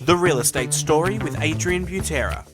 The Real Estate Story with Adrian Butera.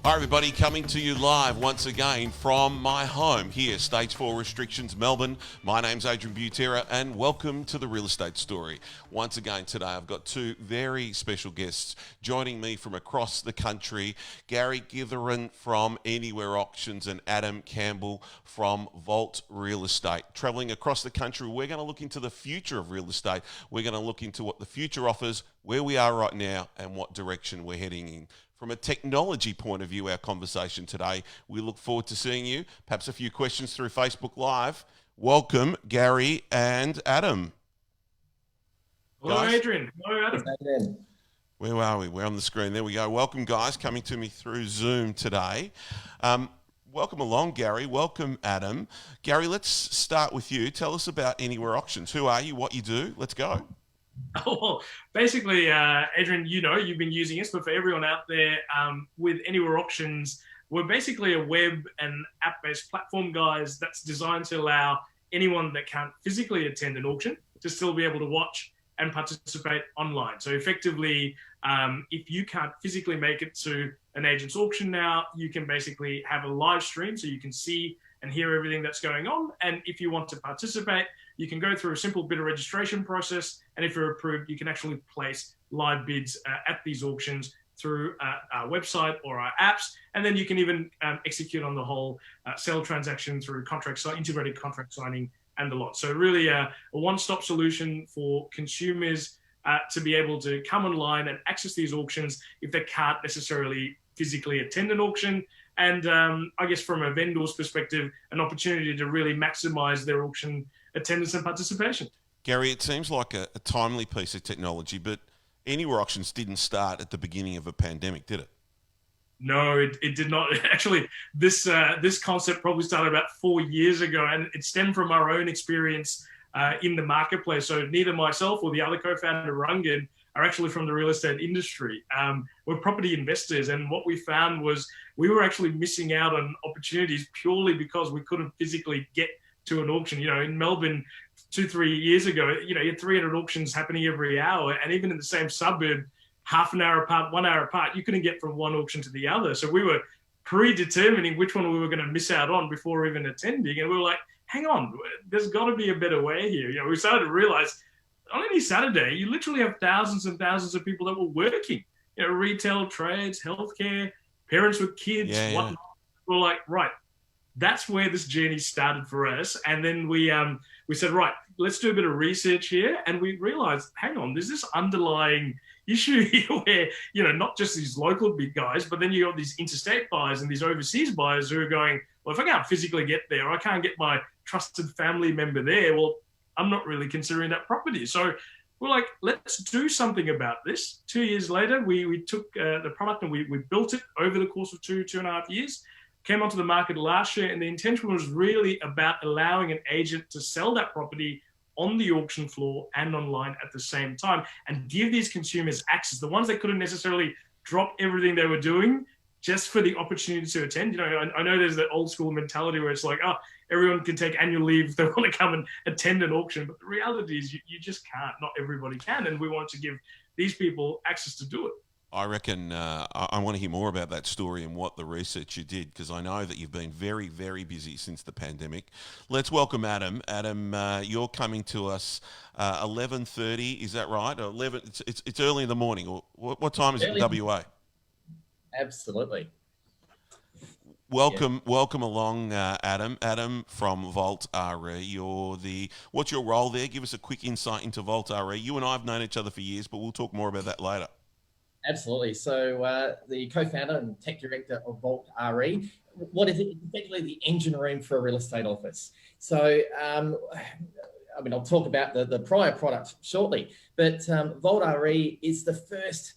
Hi everybody, coming to you live once again from my home here, Stage 4 Restrictions, Melbourne. My name's Adrian Butera and welcome to The Real Estate Story. Once again today I've got two very special guests joining me from across the country, Gary Giritharan from Anywhere Auctions and Adam Campbell from Vault Real Estate. Travelling across the country, we're going to look into the future of real estate. We're going to look into what the future offers, where we are right now and what direction we're heading in. From a technology point of view, our conversation today, we look forward to seeing you. Perhaps a few questions through Facebook Live. Welcome, Gary and Adam. Hello, Guys? Adrian. Hello, Adam. Where are we? We're on the screen. There we go. Welcome, guys, coming to me through Zoom today. Welcome along, Gary. Welcome, Adam. Gary, let's start with you. Tell us about Anywhere Auctions. Who are you? What you do? Let's go. Oh, well, basically, Adrian, you've been using us, but for everyone out there, with Anywhere Auctions, we're basically a web and app-based platform, guys, that's designed to allow anyone that can't physically attend an auction to still be able to watch and participate online. So effectively, if you can't physically make it to an agent's auction now, you can basically have a live stream so you can see and hear everything that's going on. And if you want to participate, you can go through a simple bidder registration process. And if you're approved, you can actually place live bids at these auctions through our website or our apps. And then you can even execute on the whole sale transaction through integrated contract signing and the lot. So really a one-stop solution for consumers to be able to come online and access these auctions if they can't necessarily physically attend an auction. And I guess from a vendor's perspective, an opportunity to really maximize their auction attendance and participation. Gary, it seems like a timely piece of technology, but Anywhere Auctions didn't start at the beginning of a pandemic, did it? No, it did not. Actually, this concept probably started about 4 years ago, and it stemmed from our own experience in the marketplace. So neither myself or the other co-founder, Rangan, are actually from the real estate industry. We're property investors, and what we found was we were actually missing out on opportunities purely because we couldn't physically get to an auction. In Melbourne 2-3 years ago, you had 300 auctions happening every hour, and even in the same suburb, half an hour apart, 1 hour apart, you couldn't get from one auction to the other. So we were predetermining which one we were going to miss out on before even attending, and we were like, hang on, there's got to be a better way here. We started to realize on any Saturday, you literally have thousands and thousands of people that were working, retail, trades, healthcare, parents with kids, whatnot. We're like, right, that's where this journey started for us. And then we said, right, let's do a bit of research here. And we realized, hang on, there's this underlying issue here where, not just these local big guys, but then you got these interstate buyers and these overseas buyers who are going, well, if I can't physically get there, I can't get my trusted family member there. Well, I'm not really considering that property. So we're like, let's do something about this. 2 years later, we took the product and we built it over the course of 2.5 years. Came onto the market last year, and the intention was really about allowing an agent to sell that property on the auction floor and online at the same time and give these consumers access, the ones that couldn't necessarily drop everything they were doing just for the opportunity to attend. I know there's the old school mentality where it's like, everyone can take annual leave if they want to come and attend an auction. But the reality is you just can't. Not everybody can. And we want to give these people access to do it. I reckon I want to hear more about that story and what the research you did, because I know that you've been very, very busy since the pandemic. Let's welcome Adam. Adam, you're coming to us 11:30, is that right? 11. It's early in the morning. Or what time is it in WA? Absolutely. Welcome along, Adam. Adam from Vault RE. What's your role there? Give us a quick insight into Vault RE. You and I have known each other for years, but we'll talk more about that later. Absolutely. So the co-founder and tech director of Vault RE, what is it? It's effectively the engine room for a real estate office. So, I'll talk about the prior product shortly, but Vault RE is the first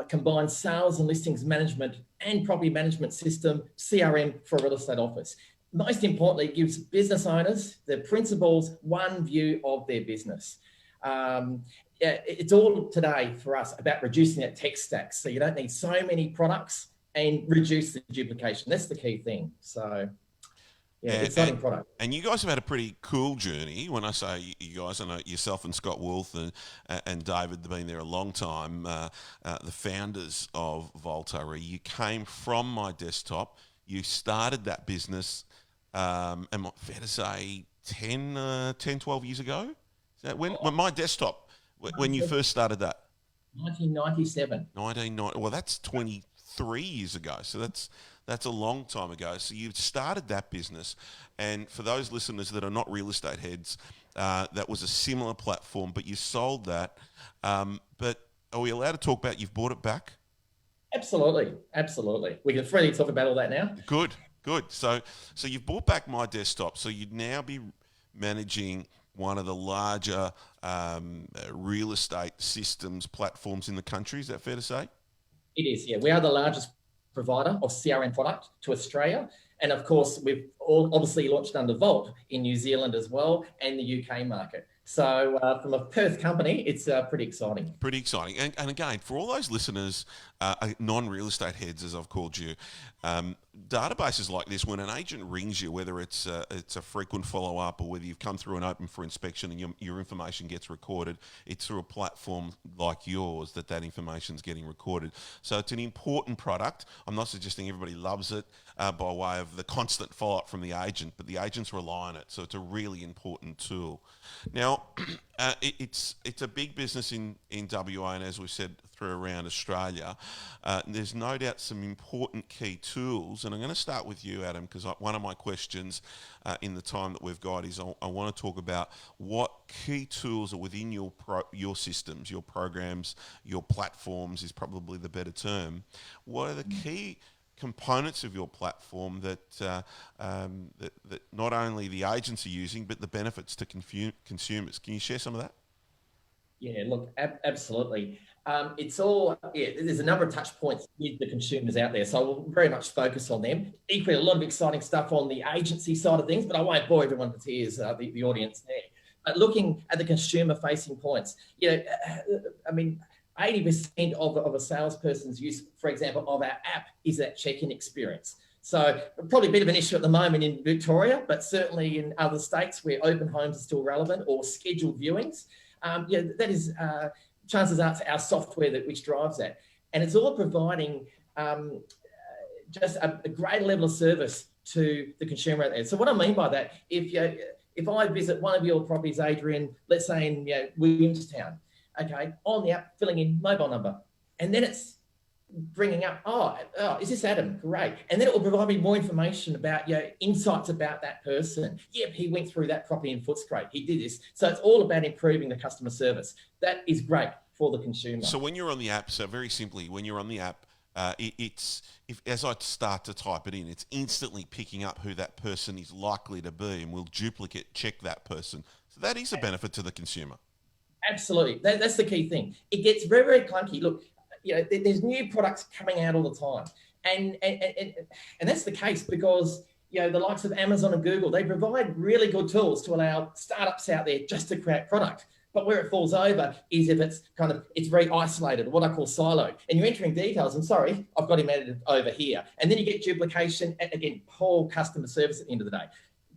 combined sales and listings management and property management system, CRM, for a real estate office. Most importantly, it gives business owners, the principals, one view of their business. It's all today for us about reducing that tech stack. So you don't need so many products and reduce the duplication. That's the key thing. So Yeah, exciting product. And you guys have had a pretty cool journey. When I say you guys, I know yourself and Scott Wolf and David have been there a long time. The founders of Volta RE. You came from My Desktop. You started that business, am I fair to say, 12 years ago? Is that when My Desktop, when you first started that? 1997. 1990. Well, that's 23 years ago. So that's a long time ago. So you've started that business, and for those listeners that are not real estate heads, that was a similar platform, but you sold that. But are we allowed to talk about you've bought it back? Absolutely. We can freely talk about all that now. Good. So you've bought back My Desktop. So you'd now be managing one of the larger real estate systems platforms in the country. Is that fair to say? It is, yeah. We are the largest provider of CRM product to Australia. And of course, we've obviously launched under Vault in New Zealand as well, and the UK market. So from a Perth company, it's pretty exciting. Pretty exciting. And again, for all those listeners, non-real estate heads, as I've called you, databases like this, when an agent rings you, whether it's a frequent follow-up or whether you've come through and open for inspection and your information gets recorded, it's through a platform like yours that information's getting recorded. So it's an important product. I'm not suggesting everybody loves it by way of the constant follow-up from the agent, but the agents rely on it. So it's a really important tool. Now, it's a big business in WA, and as we've said, through around Australia. There's no doubt some important key tools, and I'm going to start with you, Adam, because one of my questions in the time that we've got is I want to talk about what key tools are within your systems, your programs, your platforms is probably the better term. What are the key components of your platform that not only the agents are using, but the benefits to consumers? Can you share some of that? Yeah, look, absolutely. There's a number of touch points with the consumers out there, so we'll very much focus on them. Equally, a lot of exciting stuff on the agency side of things, but I won't bore everyone to tears, the audience there. But looking at the consumer-facing points, 80% of a salesperson's use, for example, of our app is that check-in experience. So probably a bit of an issue at the moment in Victoria, but certainly in other states where open homes are still relevant or scheduled viewings. That is, chances are it's our software which drives that. And it's all providing just a great level of service to the consumer out there. So what I mean by that, if I visit one of your properties, Adrian, let's say in Williamstown, okay, on the app, filling in mobile number, and then it's bringing up, is this Adam? Great. And then it will provide me more information about, insights about that person. Yep, he went through that property in Footscray. He did this. So it's all about improving the customer service. That is great for the consumer. So when you're on the app, so very simply, when you're on the app, as I start to type it in, it's instantly picking up who that person is likely to be, and will duplicate check that person. So that is a benefit to the consumer. Absolutely. That's the key thing. It gets very, very clunky. Look, there's new products coming out all the time. And that's the case because, the likes of Amazon and Google, they provide really good tools to allow startups out there just to create product. But where it falls over is if it's very isolated, what I call siloed. And you're entering details, and sorry, I've got him edited over here. And then you get duplication, and again, poor customer service at the end of the day.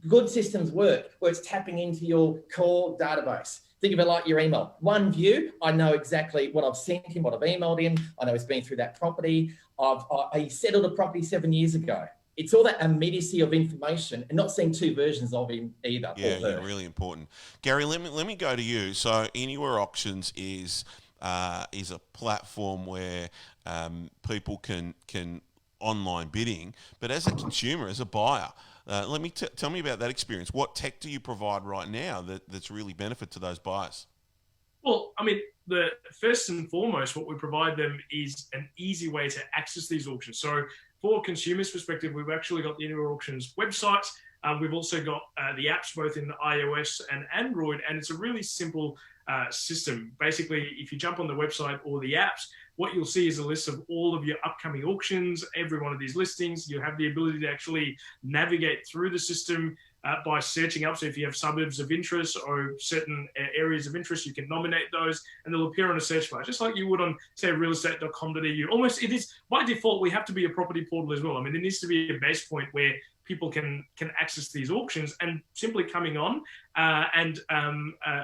Good systems work where it's tapping into your core database. Think of it like your email. One view, I know exactly what I've sent him, what I've emailed him. I know he's been through that property. He settled a property 7 years ago. It's all that immediacy of information and not seeing two versions of him either. Yeah, really important. Gary, let me go to you. So Anywhere Auctions is a platform where people can online bidding, but as a consumer, as a buyer, tell me about that experience. What tech do you provide right now that's really benefit to those buyers? Well, the first and foremost, what we provide them is an easy way to access these auctions. So for consumers' perspective, we've actually got the Anywhere Auctions website. We've also got the apps both in iOS and Android, and it's a really simple system. Basically, if you jump on the website or the apps, what you'll see is a list of all of your upcoming auctions, every one of these listings. You have the ability to actually navigate through the system by searching up. So if you have suburbs of interest or certain areas of interest, you can nominate those and they'll appear on a search bar, just like you would on, say, realestate.com.au. Almost, it is by default, we have to be a property portal as well. There needs to be a base point where people can access these auctions, and simply coming on and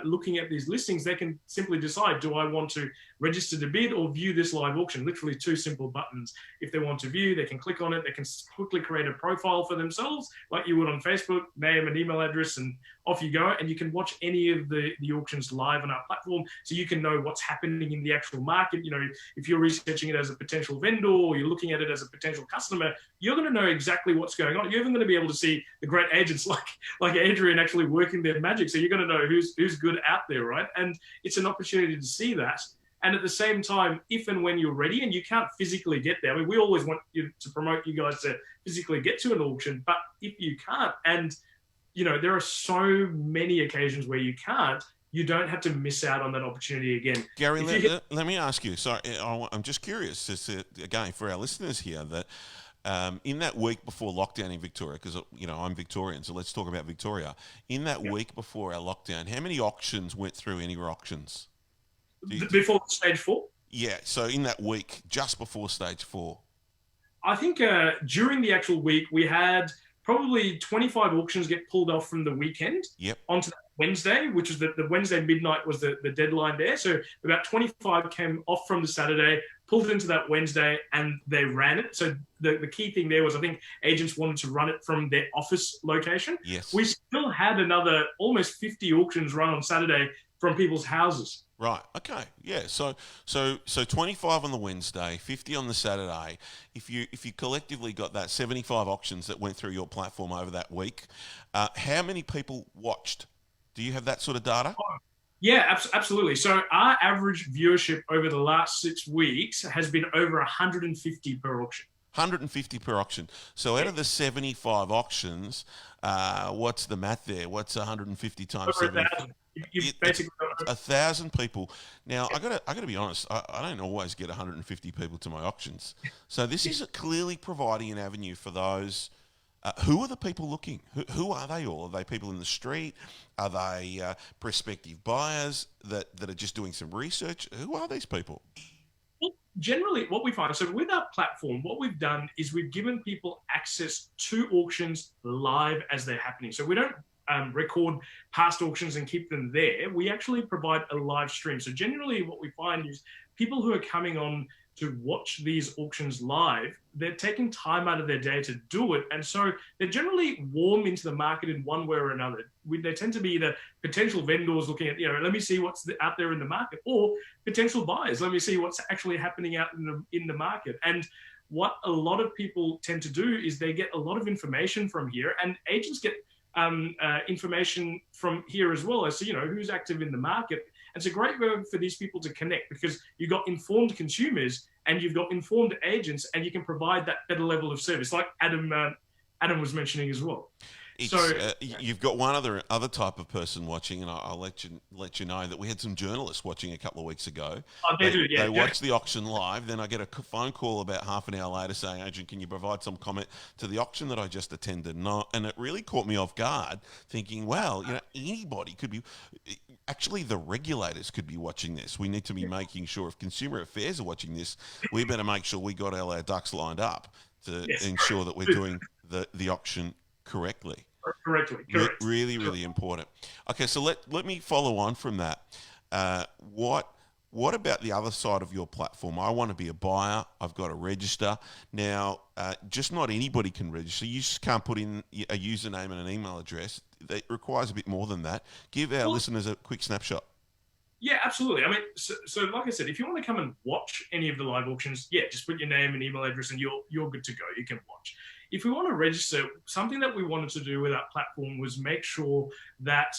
looking at these listings, they can simply decide, do I want to register to bid or view this live auction? Literally 2 simple buttons. If they want to view, they can click on it. They can quickly create a profile for themselves like you would on Facebook, name and email address, and off you go. And you can watch any of the auctions live on our platform, so you can know what's happening in the actual market. You know, if you're researching it as a potential vendor or you're looking at it as a potential customer, you're going to know exactly what's going on. You're even going to be able to see the great agents like Adrian actually working their magic. So you're going to know who's good out there, right? And it's an opportunity to see that. And at the same time, if and when you're ready, and you can't physically get there, I mean, we always want you to promote you guys to physically get to an auction, but if you can't, and you know, there are so many occasions where you can't, you don't have to miss out on that opportunity again. Gary, let me ask you. Sorry, I'm just curious, again, for our listeners here, that in that week before lockdown in Victoria, because you know I'm Victorian, so let's talk about Victoria. In that week before our lockdown, how many auctions went through Anywhere Auctions? Before stage 4? Yeah, so in that week, just before stage 4. I think during the actual week, we had probably 25 auctions get pulled off from the weekend onto that Wednesday, which was the Wednesday midnight was the deadline there. So about 25 came off from the Saturday, pulled into that Wednesday, and they ran it. So the key thing there was, I think agents wanted to run it from their office location. Yes. We still had another almost 50 auctions run on Saturday from people's houses. Right. Okay. Yeah. So 25 on the Wednesday, 50 on the Saturday. If you collectively got that 75 auctions that went through your platform over that week, how many people watched? Do you have that sort of data? Yeah, absolutely. So our average viewership over the last 6 weeks has been over 150 per auction. 150 per auction. So out of the 75 auctions, what's the math there? What's 150 times 75? You've basically got 1,000 people. Now, I gotta be honest. I don't always get 150 people to my auctions. So this is clearly providing an avenue for those. Who are the people looking? Who are they all? Are they people in the street? Are they prospective buyers that are just doing some research? Who are these people? Well, generally, what we find, so with our platform, what we've done is we've given people access to auctions live as they're happening. So we don't record past auctions and keep them there. We actually provide a live stream. So generally what we find is people who are coming on to watch these auctions live, they're taking time out of their day to do it. And so they're generally warm into the market in one way or another. They tend to be either potential vendors looking at, let me see what's out there in the market, or potential buyers. Let me see what's actually happening out in the market. And what a lot of people tend to do is they get a lot of information from here, and agents get information from here as well as to, who's active in the market. It's a great way for these people to connect, because you've got informed consumers and you've got informed agents, and you can provide that better level of service, like Adam was mentioning as well. You've got one other type of person watching, and I'll let you know that we had some journalists watching a couple of weeks ago. Oh, they watched the auction live. Then I get a phone call about half an hour later saying, "Agent, can you provide some comment to the auction that I just attended?" And it really caught me off guard, thinking, "Wow, anybody could be." Actually, the regulators could be watching this. We need to be making sure, if Consumer Affairs are watching this, we better make sure we got all our ducks lined up to ensure that we're doing the auction correctly. Correct. Really, really important. Okay, so let me follow on from that. What about the other side of your platform? I want to be a buyer. I've got to register. Now, just not anybody can register. You just can't put in a username and an email address. It requires a bit more than that. Give our listeners a quick snapshot. Yeah, absolutely. I mean, so like I said, if you want to come and watch any of the live auctions, just put your name and email address and you're good to go. You can watch. If we want to register, something that we wanted to do with our platform was make sure that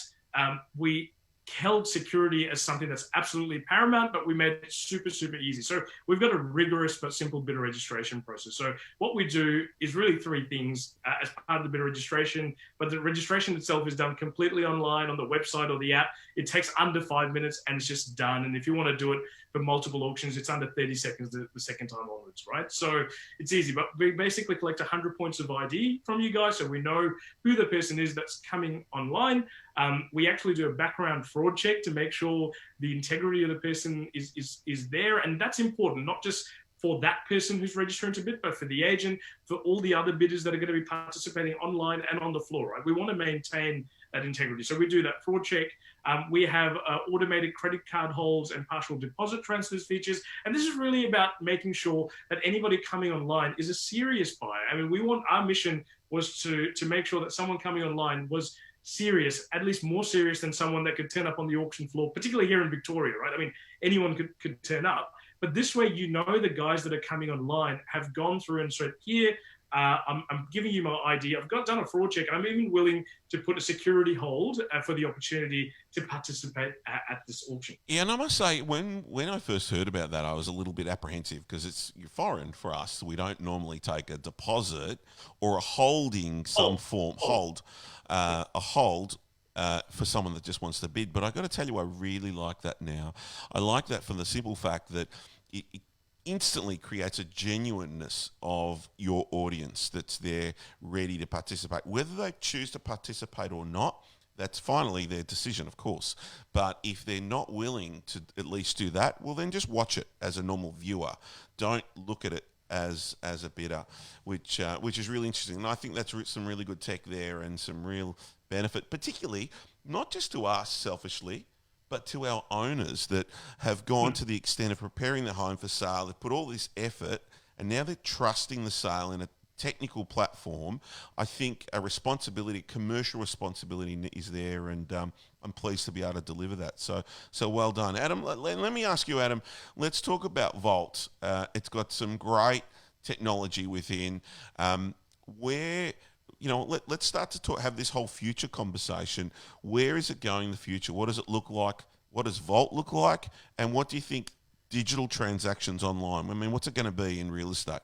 we held security as something that's absolutely paramount, but we made it super, super easy. So we've got a rigorous but simple bidder registration process. So what we do is really 3 things as part of the bidder registration, but the registration itself is done completely online on the website or the app. It takes under 5 minutes and it's just done. And if you want to do it for multiple auctions, it's under 30 seconds the second time onwards, right? So it's easy, but we basically collect 100 points of ID from you guys, so we know who the person is that's coming online. We actually do a background fraud check to make sure the integrity of the person is there, and that's important, not just for that person who's registering to bid, but for the agent, for all the other bidders that are going to be participating online and on the floor, right? We want to maintain that integrity. So we do that fraud check. We have automated credit card holds and partial deposit transfers features. And this is really about making sure that anybody coming online is a serious buyer. I mean, our mission was to make sure that someone coming online was serious, at least more serious than someone that could turn up on the auction floor, particularly here in Victoria, right? I mean, anyone could turn up. But this way, the guys that are coming online have gone through and said, here, I'm giving you my ID. I've done a fraud check. I'm even willing to put a security hold for the opportunity to participate at this auction. Yeah, and I must say, when I first heard about that, I was a little bit apprehensive because it's foreign for us. We don't normally take a deposit or a holding hold for someone that just wants to bid. But I got to tell you, I really like that now. I like that for the simple fact that it instantly creates a genuineness of your audience that's there ready to participate. Whether they choose to participate or not, that's finally their decision, of course. But if they're not willing to at least do that, well, then just watch it as a normal viewer. Don't look at it as a bidder, which is really interesting. And I think that's some really good tech there and some real benefit, particularly not just to us selfishly, but to our owners that have gone to the extent of preparing their home for sale. They've put all this effort and now they're trusting the sale in a technical platform. I think a commercial responsibility is there, and I'm pleased to be able to deliver that. So well done. Adam, let me ask you, Adam, let's talk about Vault. It's got some great technology within. Let's start to have this whole future conversation. Where is it going in the future? What does it look like? What does Vault look like? And what do you think digital transactions online? I mean, what's it going to be in real estate?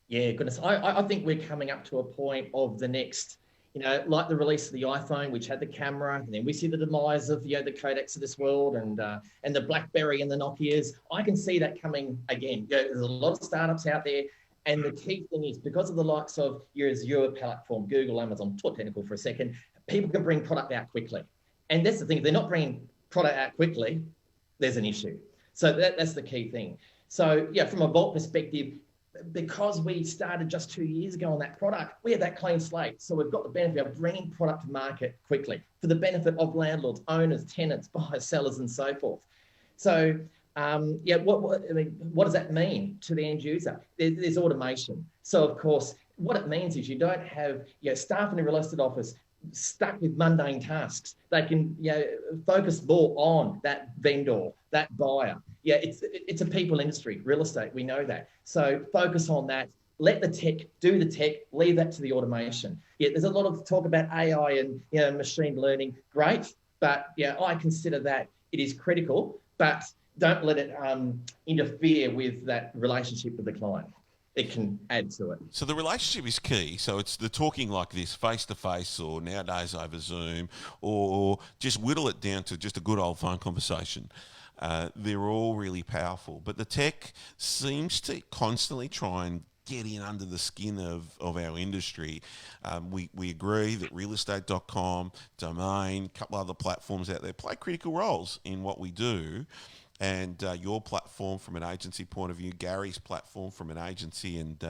Yeah, goodness. I think we're coming up to a point of the next, like the release of the iPhone, which had the camera, and then we see the demise of, the Kodaks of this world and the BlackBerry and the Nokias. I can see that coming again. There's a lot of startups out there. And the key thing is, because of the likes of your Azure platform, Google, Amazon, talk technical for a second, people can bring product out quickly. And that's the thing, if they're not bringing product out quickly, there's an issue. So that's the key thing. So yeah, from a Vault perspective, because we started just 2 years ago on that product, we have that clean slate. So we've got the benefit of bringing product to market quickly for the benefit of landlords, owners, tenants, buyers, sellers, and so forth. So what does that mean to the end user? There's automation. So of course, what it means is you don't have staff in a real estate office stuck with mundane tasks. They can focus more on that vendor, that buyer. Yeah, it's a people industry, real estate. We know that. So focus on that. Let the tech do the tech. Leave that to the automation. Yeah, there's a lot of talk about AI and machine learning. Great, but I consider that it is critical, but don't let it interfere with that relationship with the client. It can add to it. So the relationship is key. So it's the talking like this, face-to-face, or nowadays over Zoom, or just whittle it down to just a good old phone conversation. They're all really powerful. But the tech seems to constantly try and get in under the skin of our industry. We agree that realestate.com, Domain, a couple other platforms out there play critical roles in what we do. And your platform from an agency point of view, Gary's platform from an agency and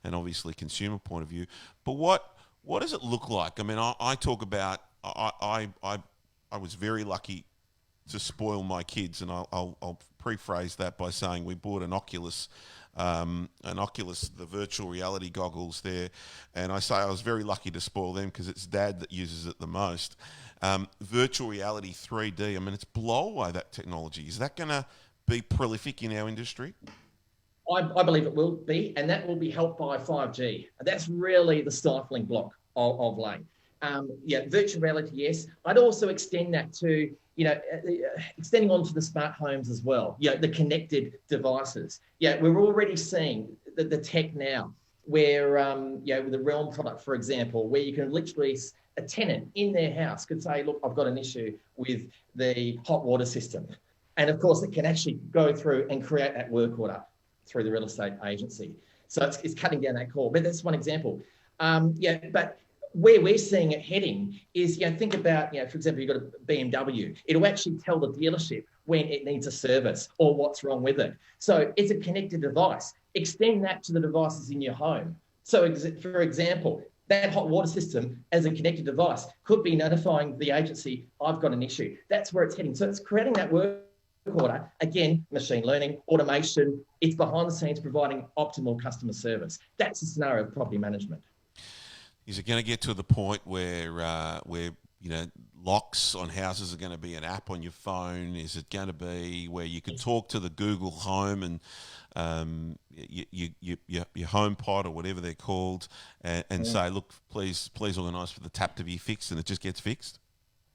obviously consumer point of view. But what does it look like? I mean, I talk about I was very lucky to spoil my kids, and I'll prephrase that by saying we bought an Oculus, the virtual reality goggles there, and I say I was very lucky to spoil them because it's Dad that uses it the most. Virtual reality 3D, I mean, it's blow away, that technology. Is that going to be prolific in our industry? I believe it will be, and that will be helped by 5G. That's really the stifling block of late. Virtual reality, yes. I'd also extend that to, extending onto the smart homes as well, the connected devices. We're already seeing the tech now where, with the Realm product, for example, where you can literally, a tenant in their house could say, look, I've got an issue with the hot water system. And of course, it can actually go through and create that work order through the real estate agency. So it's cutting down that core. But that's one example. But where we're seeing it heading is, think about, for example, you've got a BMW. It'll actually tell the dealership when it needs a service or what's wrong with it. So it's a connected device. Extend that to the devices in your home. So for example, that hot water system as a connected device could be notifying the agency, I've got an issue. That's where it's heading. So it's creating that work order. Again, machine learning, automation, it's behind the scenes providing optimal customer service. That's the scenario of property management. Is it going to get to the point where locks on houses are going to be an app on your phone? Is it going to be where you can talk to the Google Home and your HomePod or whatever they're called, and say, look, please organise for the tap to be fixed, and it just gets fixed?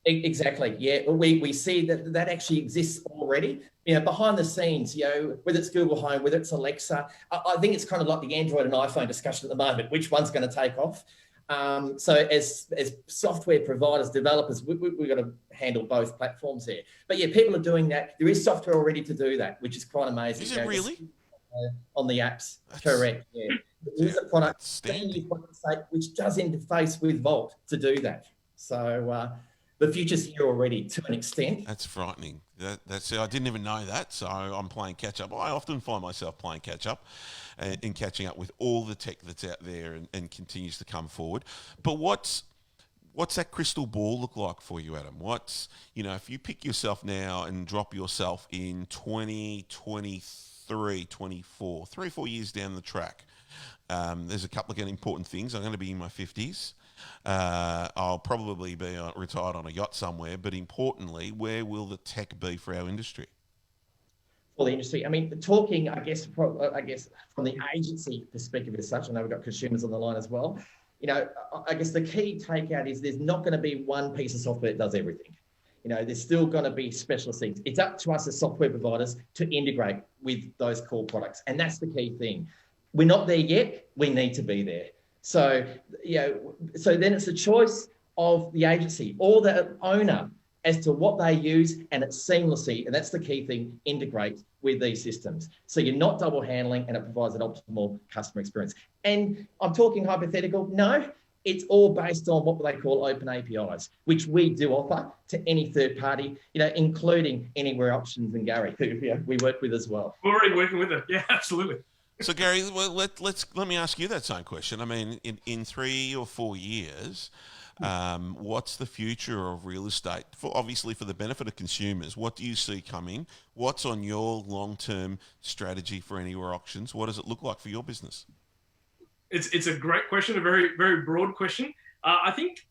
Exactly. Yeah, we see that actually exists already. Behind the scenes, whether it's Google Home, whether it's Alexa, I think it's kind of like the Android and iPhone discussion at the moment. Which one's going to take off? So as software providers, developers, we've got to handle both platforms here. But yeah, people are doing that. There is software already to do that, which is quite amazing. Is it really? On the apps, correct. Yeah, there is a product which does interface with Vault to do that. So the future's here already to an extent. That's frightening. That's I didn't even know that, so I'm playing catch up. I often find myself playing catch up and catching up with all the tech that's out there and continues to come forward. But what's that crystal ball look like for you, Adam? If you pick yourself now and drop yourself in 2023, 24, 3 or 4 years down the track, there's a couple of important things. I'm going to be in my 50s. I'll probably be retired on a yacht somewhere, but importantly, where will the tech be for our industry? For the industry, talking, I guess from the agency perspective as such, I know we've got consumers on the line as well. I guess the key takeout is there's not going to be one piece of software that does everything. There's still going to be specialist things. It's up to us as software providers to integrate with those core products, and that's the key thing. We're not there yet. We need to be there. So, so then it's a choice of the agency or the owner as to what they use, and it's seamlessly, and that's the key thing, integrate with these systems. So you're not double handling, and it provides an optimal customer experience. And I'm talking hypothetical. No, it's all based on what they call open APIs, which we do offer to any third party, including Anywhere Options and Gary, who we work with as well. We're already working with them. Yeah, absolutely. So Gary, well, let me ask you that same question. In 3 or 4 years, what's the future of real estate? Obviously for the benefit of consumers, what do you see coming? What's on your long-term strategy for Anywhere Auctions? What does it look like for your business? It's a great question, a very, very broad question. I think,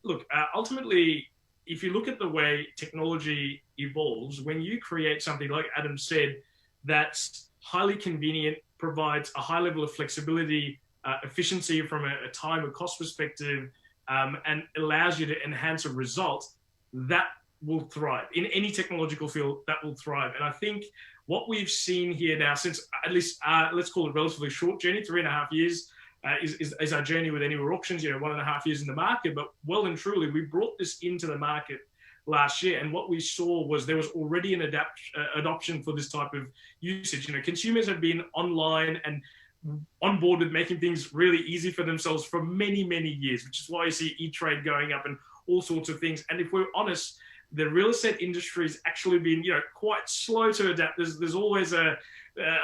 ultimately, if you look at the way technology evolves, when you create something like Adam said, that's highly convenient, provides a high level of flexibility, efficiency from a time and cost perspective, and allows you to enhance a result, that will thrive. In any technological field, that will thrive. And I think what we've seen here now, since at least, let's call it a relatively short journey, 3.5 years, is our journey with Anywhere Auctions, 1.5 years in the market, but well and truly, we brought this into the market last year, and what we saw was there was already an adoption for this type of usage. Consumers have been online and on board with making things really easy for themselves for many, many years, which is why you see e-trade going up and all sorts of things. And if we're honest, the real estate industry has actually been, quite slow to adapt. There's always a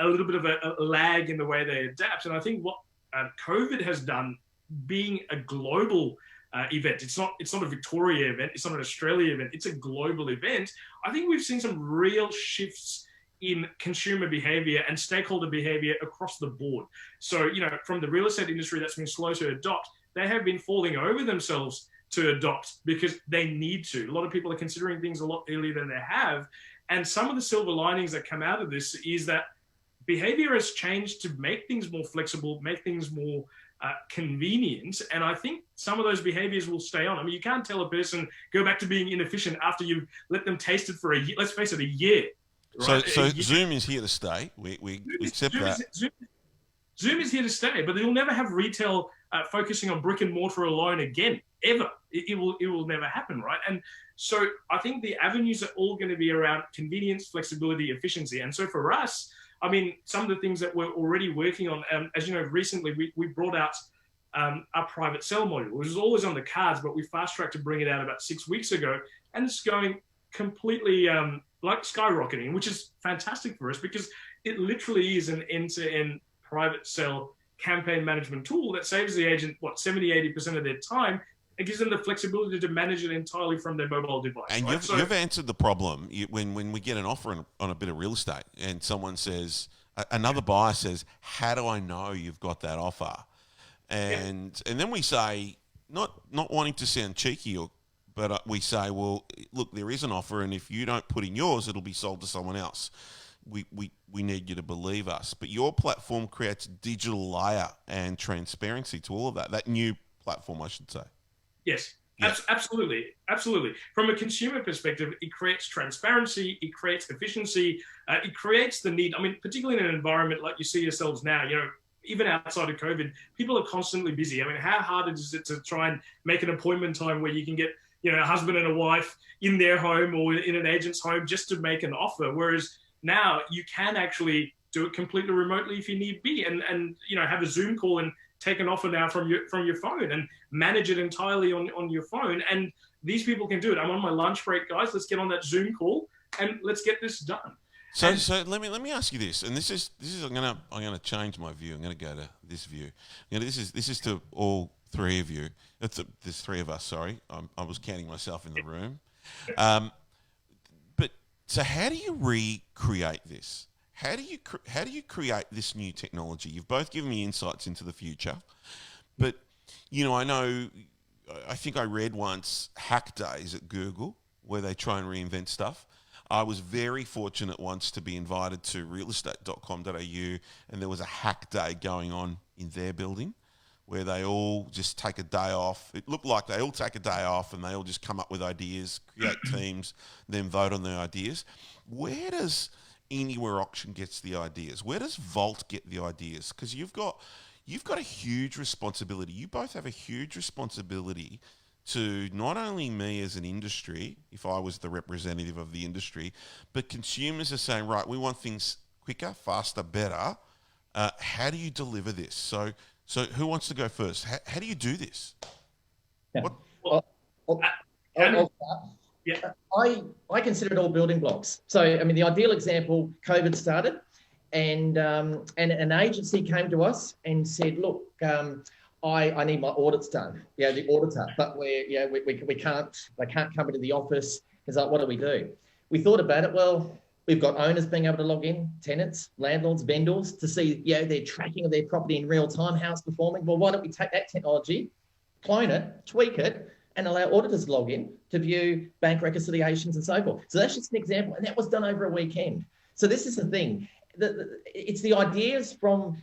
little bit of a lag in the way they adapt. And I think what COVID has done, being a global event. It's not a Victoria event. It's not an Australia event. It's a global event. I think we've seen some real shifts in consumer behavior and stakeholder behavior across the board. So, from the real estate industry that's been slow to adopt, they have been falling over themselves to adopt because they need to. A lot of people are considering things a lot earlier than they have. And some of the silver linings that come out of this is that behavior has changed to make things more flexible, make things more convenient, and I think some of those behaviors will stay on. You can't tell a person go back to being inefficient after you've let them taste it for a year. Let's face it, a year. Right? So Zoom is here to stay. We accept that. Zoom is here to stay, but you'll never have retail focusing on brick and mortar alone again, ever. It will never happen, right? And so I think the avenues are all going to be around convenience, flexibility, efficiency. And so for us, some of the things that we're already working on, as you know, recently we brought out our private sell module, which was always on the cards, but we fast-tracked to bring it out about 6 weeks ago, and it's going completely like skyrocketing, which is fantastic for us because it literally is an end-to-end private sell campaign management tool that saves the agent, 70-80% of their time. It gives them the flexibility to manage it entirely from their mobile device. And right? you've answered the problem. When we get an offer on a bit of real estate and someone says, another buyer says, how do I know you've got that offer? And then we say, not wanting to sound cheeky, but we say, well, look, there is an offer, and if you don't put in yours, it'll be sold to someone else. We need you to believe us. But your platform creates a digital layer and transparency to all of that. That new platform, I should say. Yes, absolutely. From a consumer perspective, it creates transparency, it creates efficiency, it creates the need. I mean, particularly in an environment like you see yourselves now, even outside of COVID, people are constantly busy. I mean, how hard is it to try and make an appointment time where you can get, a husband and a wife in their home or in an agent's home just to make an offer? Whereas now you can actually do it completely remotely if you need be, and have a Zoom call and take an offer now from your phone and manage it entirely on your phone. And these people can do it. I'm on my lunch break, guys. Let's get on that Zoom call and let's get this done. So let me ask you this, and this is I'm gonna change my view. I'm gonna go to this view. This is to all three of you. There's three of us. Sorry, I was counting myself in the room. But so how do you recreate this? How do you create this new technology? You've both given me insights into the future, but I think I read once hack days at Google where they try and reinvent stuff. I was very fortunate once to be invited to realestate.com.au, and there was a hack day going on in their building where they all just take a day off. It looked like they all take a day off and they all just come up with ideas, create teams, then vote on their ideas. Where does Anywhere Auction gets the ideas? Where does Vault get the ideas? Because you've got a huge responsibility. You both have a huge responsibility to not only me as an industry, if I was the representative of the industry, but consumers are saying, right, we want things quicker, faster, better. How do you deliver this? So who wants to go first? How do you do this? Yeah. I'll start. Yeah. I consider it all building blocks. So, I mean, the ideal example, COVID started, and an agency came to us and said, look, I need my audits done. Yeah, the auditor, but they can't come into the office. It's like, what do we do? We thought about it. Well, we've got owners being able to log in, tenants, landlords, vendors to see, their tracking of their property in real time, how it's performing. Well, why don't we take that technology, clone it, tweak it, and allow auditors to log in to view bank reconciliations and so forth. So that's just an example, and that was done over a weekend. So this is the thing. It's the ideas from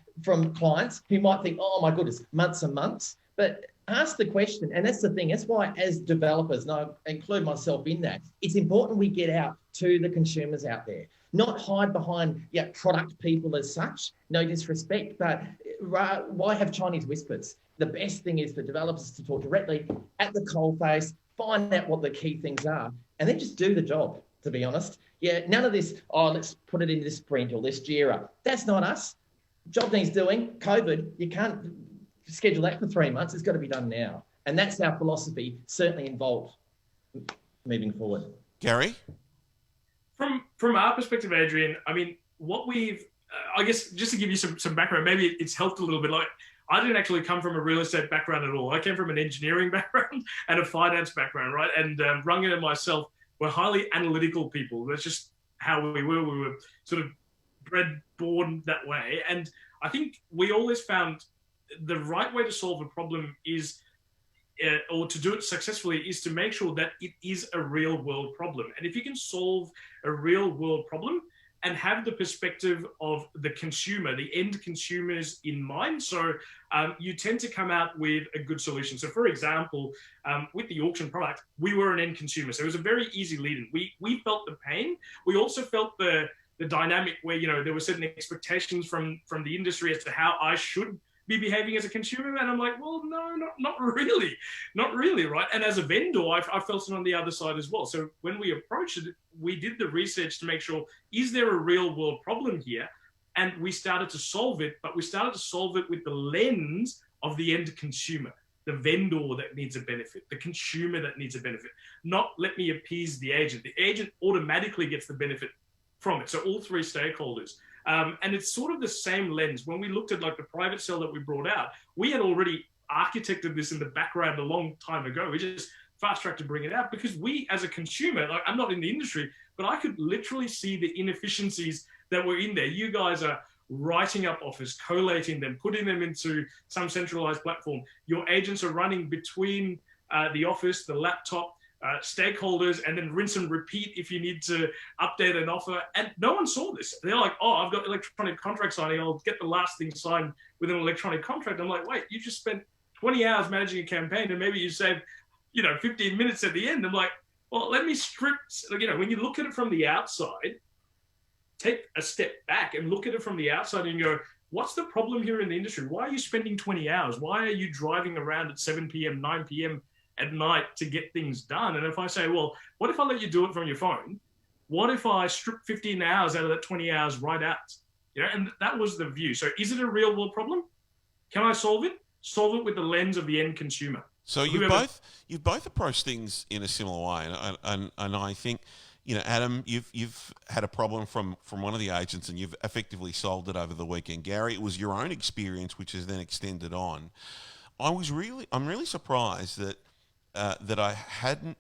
clients who might think, oh my goodness, months and months, but ask the question. And that's the thing. That's why as developers, and I include myself in that, it's important we get out to the consumers out there, not hide behind product people as such, no disrespect, but why have Chinese whispers? The best thing is for developers to talk directly at the coalface, find out what the key things are, and then just do the job, to be honest. None of this, let's put it in this sprint or this Jira. That's not us. Job needs doing. COVID, you can't schedule that for 3 months. It's got to be done now. And that's our philosophy, certainly involved moving forward. Gary? From our perspective, Adrian, I mean, what we've, I guess, just to give you some background, maybe it's helped a little bit. Like, I didn't actually come from a real estate background at all. I came from an engineering background and a finance background, right? And Rungan and myself were highly analytical people. That's just how we were. We were sort of born that way. And I think we always found the right way to solve a problem is, or to do it successfully, is to make sure that it is a real world problem. And if you can solve a real world problem and have the perspective of the consumer, the end consumers in mind, so you tend to come out with a good solution. So for example, with the auction product, we were an end consumer. So it was a very easy lead-in. We felt the pain. We also felt the dynamic where, there were certain expectations from the industry as to how I should be behaving as a consumer. And I'm like, well, no, not really, right? And as a vendor, I felt it on the other side as well. So when we approached it, we did the research to make sure, is there a real world problem here? And we started to solve it, but we started to solve it with the lens of the end consumer. the vendor that needs a benefit, the consumer that needs a benefit, not let me appease the agent. The agent automatically gets the benefit from it. So all three stakeholders. And it's sort of the same lens. When we looked at like the private cell that we brought out, we had already architected this in the background a long time ago. We just fast tracked to bring it out because we, as a consumer, like I'm not in the industry, but I could literally see the inefficiencies that were in there. You guys are writing up offers, collating them, putting them into some centralized platform. Your agents are running between the office, the laptop, stakeholders, and then rinse and repeat if you need to update an offer. And no one saw this. They're like, oh, I've got electronic contract signing. I'll get the last thing signed with an electronic contract. I'm like, wait, you just spent 20 hours managing a campaign and maybe you saved, 15 minutes at the end. I'm like, well, let me strip, when you look at it from the outside, take a step back and look at it from the outside and go, what's the problem here in the industry? Why are you spending 20 hours? Why are you driving around at 7 p.m., 9 p.m. at night to get things done? And if I say, well, what if I let you do it from your phone? What if I strip 15 hours out of that 20 hours right out? And that was the view. So is it a real world problem? Can I solve it? Solve it with the lens of the end consumer. So you've both approached things in a similar way, and I think, Adam, you've had a problem from one of the agents, and you've effectively solved it over the weekend. Gary, it was your own experience which is then extended on. I'm really surprised that I hadn't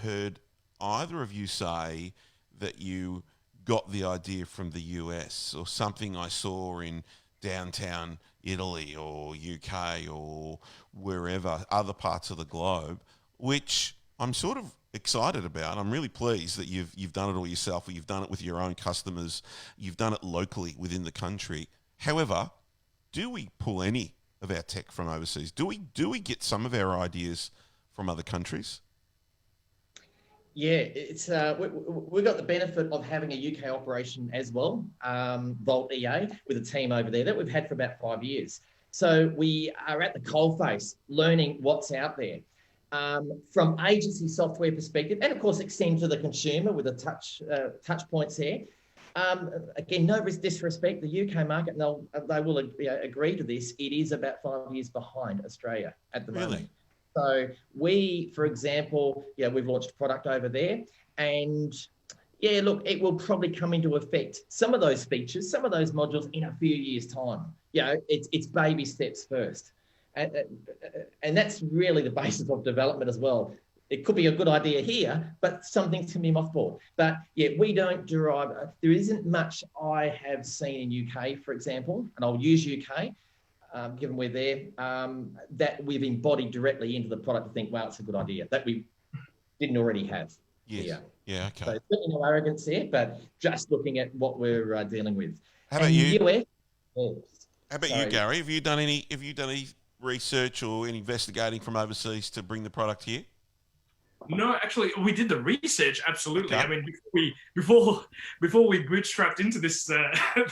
heard either of you say that you got the idea from the US or something I saw in downtown Italy or UK or wherever, other parts of the globe, which I'm sort of excited about. I'm really pleased that you've done it all yourself, or you've done it with your own customers, you've done it locally within the country. However, do we pull any of our tech from overseas? Do we get some of our ideas from other countries? Yeah, it's we've got the benefit of having a UK operation as well, Volt EA, with a team over there that we've had for about 5 years. So we are at the coalface, learning what's out there. From agency software perspective, and of course extend to the consumer with the touch points here. Again, no disrespect, the UK market, and they will agree to this, it is about 5 years behind Australia at the moment. So we, for example, we've launched a product over there, and look, it will probably come into effect. Some of those features, some of those modules in a few years' time. It's baby steps first. And that's really the basis of development as well. It could be a good idea here, but something to be mothballed. But we don't derive, there isn't much I have seen in UK, for example, and I'll use UK, given we're there, that we've embodied directly into the product to think, wow, it's a good idea, that we didn't already have. Yes. Yeah, okay. So certainly no arrogance there, but just looking at what we're dealing with. How about you? US, How about you, Gary? Have you done any research or any investigating from overseas to bring the product here? No, actually, we did the research. Absolutely. Okay. I mean, before we bootstrapped into this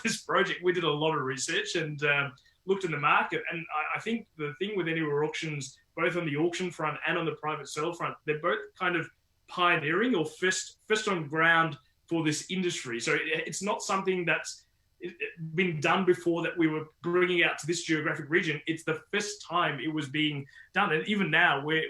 this project, we did a lot of research and looked in the market. And I think the thing with Anywhere Auctions, both on the auction front and on the private sale front, they're both kind of pioneering or first on ground for this industry. So it's not something that's been done before that we were bringing out to this geographic region. It's the first time it was being done. And even now, we're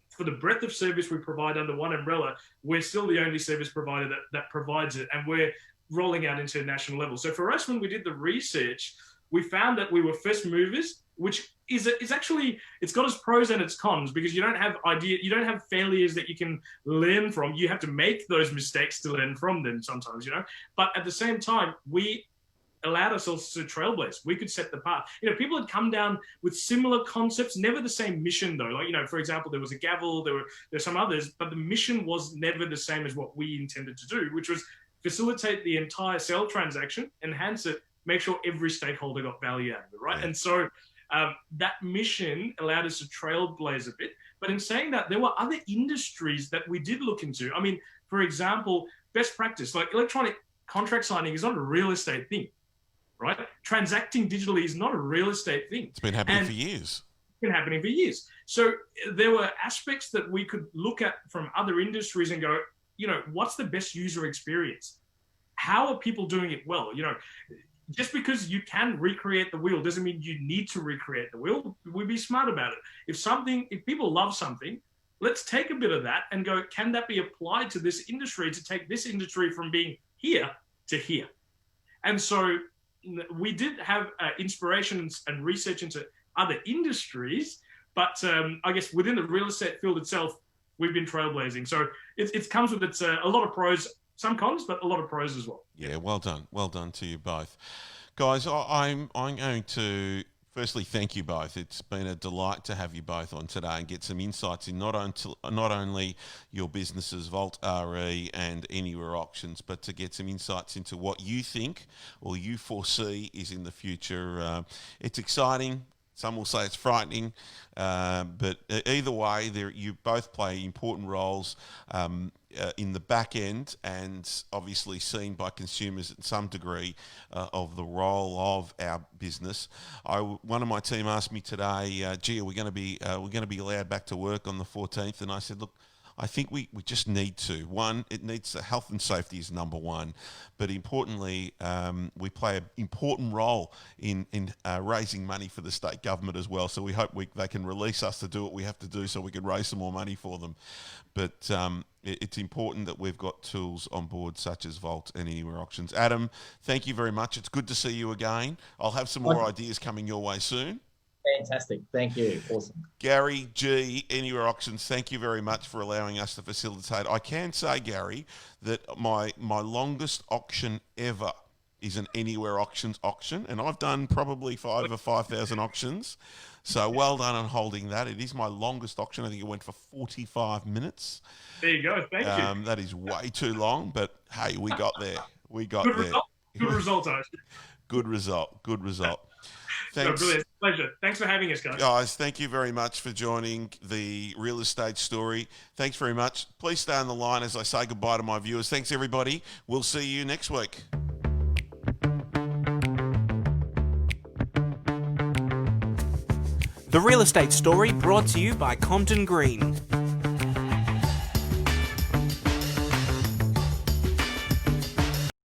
for the breadth of service we provide under one umbrella, we're still the only service provider that provides it, and we're rolling out into a national level. So for us, when we did the research, we found that we were first movers, which is actually, it's got its pros and its cons, because you don't have failures that you can learn from. You have to make those mistakes to learn from them sometimes, But at the same time, we allowed ourselves to trailblaze. We could set the path. People had come down with similar concepts, never the same mission though. Like, for example, there was a gavel, there were some others, but the mission was never the same as what we intended to do, which was facilitate the entire sale transaction, enhance it, make sure every stakeholder got value out of it, right? Yeah. And so that mission allowed us to trailblaze a bit. But in saying that, there were other industries that we did look into. I mean, for example, best practice, like electronic contract signing is not a real estate thing, right? Transacting digitally is not a real estate thing. It's been happening for years. It's been happening for years. So there were aspects that we could look at from other industries and go, what's the best user experience? How are people doing it well? just because you can recreate the wheel doesn't mean you need to recreate the wheel. We'd be smart about it. If people love something, let's take a bit of that and go, can that be applied to this industry to take this industry from being here to here? And so we did have inspirations and research into other industries, but I guess within the real estate field itself, we've been trailblazing. So it comes with a lot of pros, some cons, but a lot of pros as well. Yeah, well done to you both, guys. I'm going to firstly thank you both. It's been a delight to have you both on today and get some insights in not only your businesses, Vault RE and Anywhere Auctions, but to get some insights into what you think or you foresee is in the future. It's exciting. Some will say it's frightening, but either way, you both play important roles in the back end and obviously seen by consumers at some degree of the role of our business. One of my team asked me today, "Gee, are we going to be allowed back to work on the 14th?" And I said, "Look, I think we just need to. One, it needs health and safety is number one, but importantly, we play an important role in raising money for the state government as well. So we hope they can release us to do what we have to do so we can raise some more money for them. But it's important that we've got tools on board such as Vault and Anywhere Auctions. Adam, thank you very much. It's good to see you again. I'll have some more ideas coming your way soon. Fantastic. Thank you. Awesome. Gary G, Anywhere Auctions, thank you very much for allowing us to facilitate. I can say, Gary, that my longest auction ever is an Anywhere Auctions auction, and I've done probably over 5,000 auctions. So well done on holding that. It is my longest auction. I think it went for 45 minutes. There you go. Thank you. That is way too long, but hey, we got there. Good result. Good result, Osh. Good result. Thanks. No, brilliant. Pleasure. Thanks for having us, guys. Guys, thank you very much for joining the Real Estate Story. Thanks very much. Please stay on the line as I say goodbye to my viewers. Thanks, everybody. We'll see you next week. The Real Estate Story brought to you by Compton Green.